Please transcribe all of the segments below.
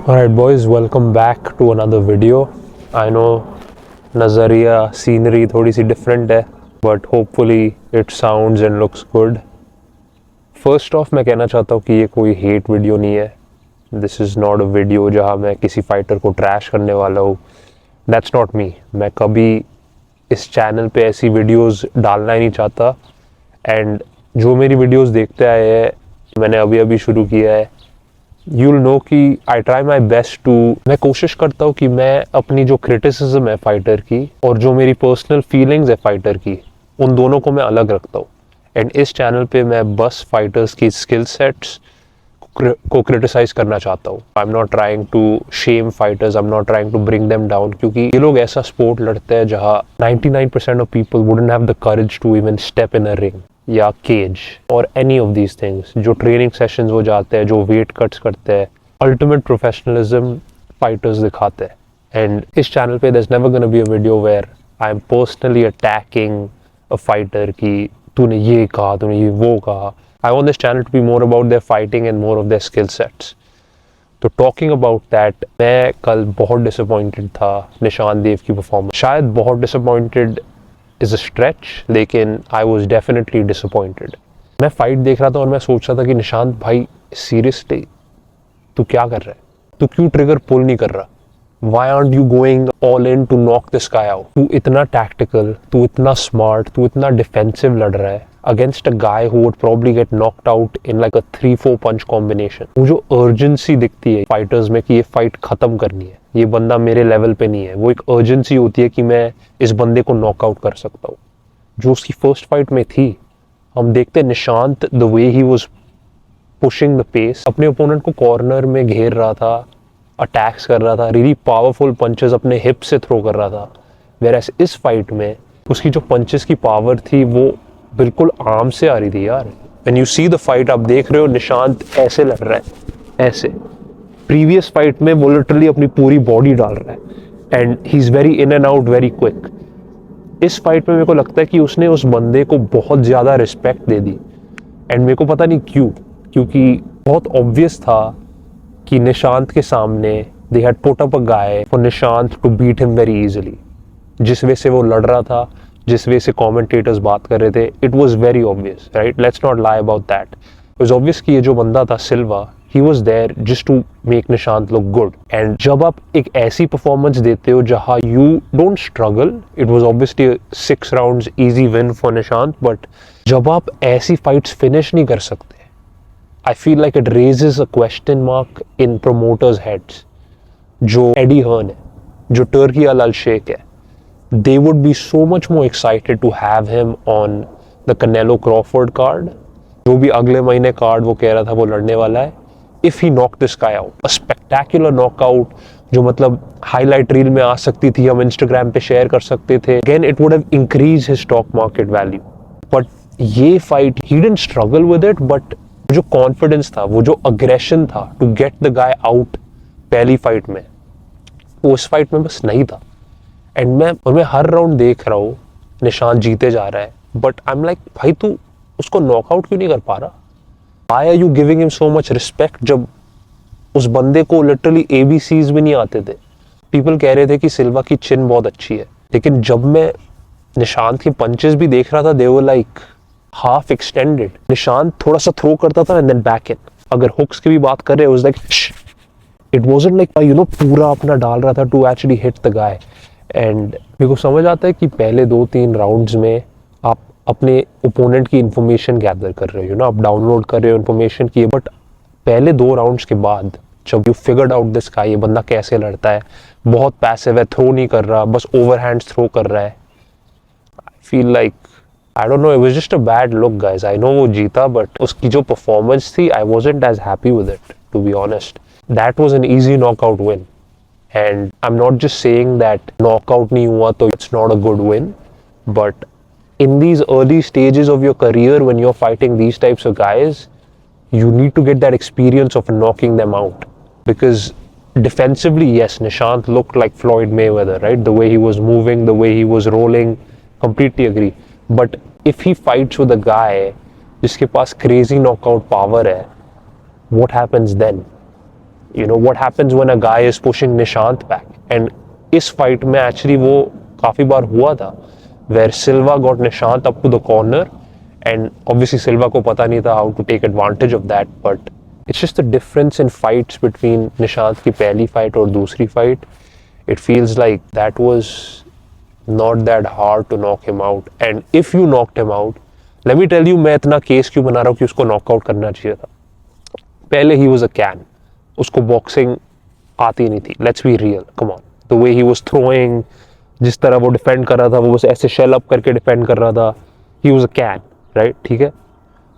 Alright boys, welcome back to another video. I know नज़रिया scenery थोड़ी सी different है but hopefully it sounds and looks good. First off मैं कहना चाहता हूँ कि ये कोई hate video नहीं है. This is not a video जहाँ मैं किसी fighter को trash करने वाला हूँ. That's not me. मैं कभी इस channel पे ऐसी videos डालना ही नहीं चाहता. And जो मेरी videos देखते आए हैं, मैंने अभी अभी शुरू किया है, you'll know कि I try my best to, मैं कोशिश करता हूँ कि मैं अपनी जो criticism है फाइटर की और जो मेरी पर्सनल फीलिंग्स है फाइटर की, उन दोनों को मैं अलग रखता हूँ. एंड इस चैनल पे मैं बस फाइटर्स की स्किल सेट्स को क्रिटिसाइज करना चाहता हूँ. I am not trying to shame fighters, I am not trying to bring them down, क्योंकि ये लोग ऐसा स्पोर्ट लड़ते हैं जहाँ 99% of people wouldn't have the courage to even step in a ring या केज और एनी ऑफ दीज थिंग्स. जो ट्रेनिंग सेशंस हो जाते हैं, जो वेट कट्स करते हैं, अल्टीमेट प्रोफेशनलिज्म फाइटर्स दिखाते हैं. एंड इस चैनल पे there's never gonna be a video where I'm personally attacking a fighter कि तूने ये कहा, तूने ये वो कहा. I want this channel to be more about their fighting and more of their skill sets. तो टॉकिंग अबाउट दैट, मैं कल बहुत डिसअपॉइंटेड था निशांत देव की परफॉर्मेंस. शायद बहुत डिसअपॉइंटेड इज अ स्ट्रेच, लेकिन आई वॉज डेफिनेटली डिसअपॉइंटेड. मैं फाइट देख रहा था और मैं सोच रहा था कि निशांत भाई सीरियसली तू क्या कर रहा है, तू क्यों ट्रिगर पुल नहीं कर रहा, why aren't you going all in to knock this guy out. तू इतना टैक्टिकल, तू इतना स्मार्ट, तू इतना डिफेंसिव लड़ रहा है against a guy who would probably get knocked out in like a 3-4 punch combination. वो जो urgency दिखती है फाइटर्स में कि ये फाइट खत्म करनी है, ये बंदा मेरे लेवल पे नहीं है, वो एक urgency होती है कि मैं इस बंदे को नॉकआउट कर सकता हूँ, जो उसकी फर्स्ट फाइट में थी. हम देखते हैं Nishant the way he was pushing the pace, अपने ओपोनेंट को कॉर्नर में घेर रहा था, अटैक्स कर रहा था, रियली पावरफुल पंचेस अपने हिप से थ्रो कर रहा था. वेयरएज इस फाइट में उसकी जो पंचेस की पावर थी वो बिल्कुल आर्म से आ रही थी यार. When you see the fight, आप देख रहे हो निशांत ऐसे लड़ रहा है, ऐसे. प्रीवियस फाइट में वो लिटरली अपनी पूरी बॉडी डाल रहा है and he is very in and out, very quick. इस फाइट में मेरे को लगता है कि उसने उस बंदे को बहुत ज़्यादा रिस्पेक्ट दे दी. एंड मेरे को पता नहीं क्यों, क्योंकि बहुत ऑब्वियस था कि निशांत के सामने they had put up a guy for Nishant to beat him very easily. जिस वे से वो लड़ रहा था, जिस वे से कमेंटेटर्स बात कर रहे थे, it was very obvious, right? Let's not lie about that. It was obvious कि ये जो बंदा था Silva, he was there just to make Nishant look good. And जब आप एक ऐसी परफॉर्मेंस देते हो जहां you don't struggle, it was obviously 6 rounds easy win for Nishant, but जब आप ऐसी फाइट्स फिनिश नहीं कर सकते, I feel like it raises a question mark in promoters heads. जो एडी हर्न है, जो टर्की अल शेख है, they would be so much more excited to have him on the Canelo Crawford card. जो भी अगले महीने कार्ड वो कह रहा था वो लड़ने वाला है, if he knocked this guy out, a spectacular knockout जो मतलब हाईलाइट रील में आ सकती थी, हम इंस्टाग्राम पे शेयर कर सकते थे. Again, it would have increased his stock market value. But ये fight he didn't struggle with it, but जो कॉन्फिडेंस था, वो जो अग्रेशन था to get the guy out पहली फाइट में, वो इस फाइट में बस नहीं था. एंड मैं हर राउंड देख रहा हूँ निशांत जीते जा रहा है, बट आई एम लाइक भाई तू उसको नॉकआउट क्यों नहीं कर पा रहा? Why are you giving him so much respect जब उस बंदे को लिटरली ABCs भी नहीं आते थे? पीपल कह रहे थे कि सिल्वा की चिन बहुत अच्छी है, लेकिन जब मैं निशांत के पंचेस भी देख रहा था, they were like half extended. Nishant थोड़ा सा थ्रो करता था एंड देन बैक इन. अगर हुक्स की भी बात कर रहे, was like it wasn't like you know पूरा अपना डाल रहा था to actually hit the guy. And मेरे को समझ आता है कि पहले 2-3 राउंड्स में आप अपने ओपोनेंट की इन्फॉर्मेशन गैदर कर रहे हो, ना आप डाउनलोड कर रहे हो इन्फॉर्मेशन की. बट पहले 2 राउंड्स के बाद जब you figured out this guy, ये बंदा कैसे लड़ता है, बहुत पैसिव है, थ्रो नहीं कर रहा, बस ओवरहैंड्स थ्रो कर रहा है, I feel like I don't know, it was just a bad look guys. I know वो जीता, बट उसकी जो परफॉर्मेंस थी, I wasn't as happy with it to be honest. That was an easy knockout win. And I'm not just saying that knockout नहीं हुआ तो it's not a good win, but in these early stages of your career when you're fighting these types of guys, you need to get that experience of knocking them out. Because defensively, yes, Nishant looked like Floyd Mayweather, right? The way he was moving, the way he was rolling, completely agree. But if he fights with a guy जिसके पास crazy knockout power है, what happens then? You know what happens when a guy is pushing Nishant back, and इस fight में actually वो काफी बार हुआ था where Silva got Nishant up to the corner, and obviously Silva को पता नहीं था how to take advantage of that, but it's just the difference in fights between Nishant की पहली fight और दूसरी fight. It feels like that was not that hard to knock him out, and if you knocked him out, let me tell you, मैं इतना case क्यों बना रहा हूँ कि उसको नॉकआउट करना चाहिए था. पहले ही वॉज अ कैन, उसको बॉक्सिंग आती नहीं थी. Let's be real, come on. The way he was throwing, जिस तरह वो डिफेंड कर रहा था, वो बस ऐसे शेल अप करके डिफेंड कर रहा था. He was a can, right? ठीक है.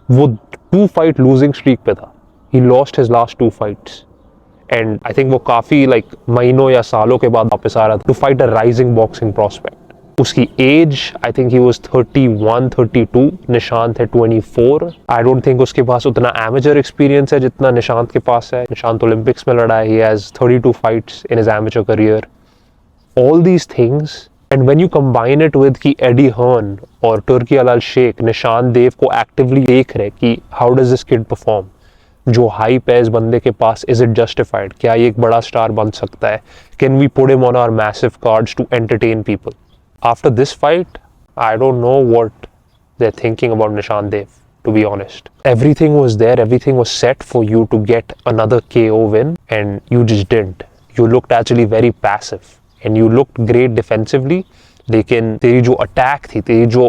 वो 2 फाइट लूजिंग स्ट्रीक पे था. He lost his last 2 fights, and I think वो काफ़ी महीनों या सालों के बाद वापस आ रहा था to fight a rising boxing prospect. उसकी age, I think he was 31, 32, Nishant है 24. आई डोंट थिंक उसके पास उतना एमेचर एक्सपीरियंस है जितना निशांत के पास है. निशांत ओलंपिक्स में लड़ा है. He has 32 fights in his amateur career. All these things, and when you combine it with कि एडी हर्न और तुर्की अलाल शेख निशांत देव को एक्टिवली देख रहे कि how does this kid perform, जो हाइप है इस बंदे के पास, इज इट जस्टिफाइड? क्या ये एक बड़ा स्टार बन सकता है? Can we put him on our massive cards to entertain people? After this fight, I don't know what they're thinking about Nishant Dev, to be honest. Everything was there, everything was set for you to get another KO win, and you just didn't. You looked actually very passive, and you looked great defensively, लेकिन तेरी जो attack थी, तेरी जो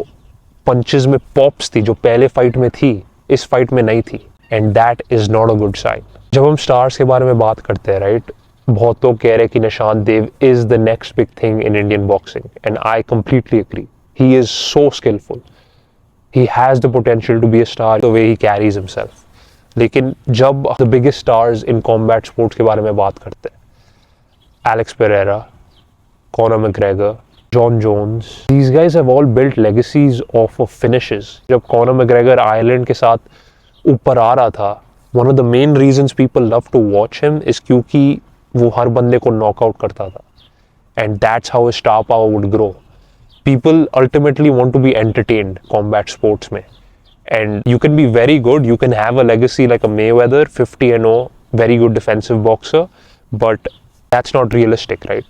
punches में pops थी, जो पहले फाइट में थी, इस फाइट में नहीं थी, and that is not a good sign. जब हम स्टार्स के बारे में बात करते हैं, राइट, बहुत लोग कह रहे हैं कि Nishant Dev is the next big thing in Indian boxing, and I completely agree. He is so skilful. He has the potential to be a star the way he carries himself. लेकिन जब the biggest stars in combat sports के बारे में बात करते हैं, Alex Pereira, Conor McGregor, Jon Jones, these guys have all built legacies of finishes. जब Conor McGregor Ireland के साथ ऊपर आ रहा था, one of the main reasons people love to watch him is क्योंकि वो हर बंदे को नॉकआउट करता था, and that's how star power would grow. People ultimately want to be entertained combat sports में, and you can be very good, you can have a legacy like a Mayweather, 50-0, very good defensive boxer, but that's not realistic, right?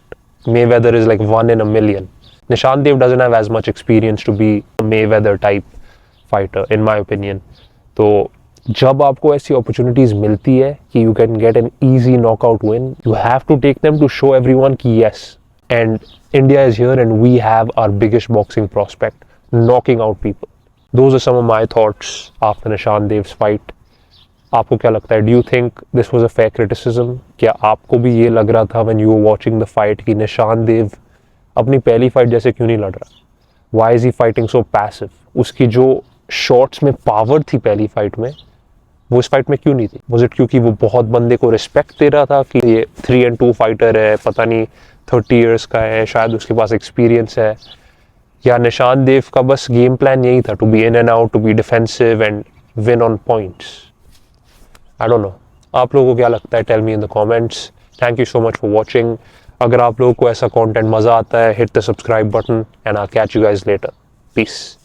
Mayweather is like 1 in a million. Nishant Dev doesn't have as much experience to be a Mayweather type fighter, in my opinion. तो जब आपको ऐसी opportunities मिलती है कि you can get an easy knockout win, you have to take them to show everyone कि yes, and India is here and we have our biggest boxing prospect, knocking out people. Those are some of my thoughts after Nishant Dev's fight. आपको क्या लगता है? Do you think this was a fair criticism? क्या आपको भी ये लग रहा था when you were watching the fight कि निशांत देव अपनी पहली फाइट जैसे क्यों नहीं लड़ रहा? Why is he fighting so passive? उसकी जो शॉट्स में पावर थी पहली फाइट में, वो इस फाइट में क्यों नहीं थी? वाज इट क्योंकि वो बहुत बंदे को रिस्पेक्ट दे रहा था कि ये 3-2 फाइटर है, पता नहीं 30 इयर्स का है, शायद उसके पास एक्सपीरियंस है, या निशांत देव का बस गेम प्लान यही था to be in and out, to be defensive and win on points? I don't know. आप लोगों को क्या लगता है? Tell me in the comments. Thank you so much for watching. अगर आप लोगों को ऐसा कंटेंट मज़ा आता है, hit the subscribe button and I catch you guys later. Piece.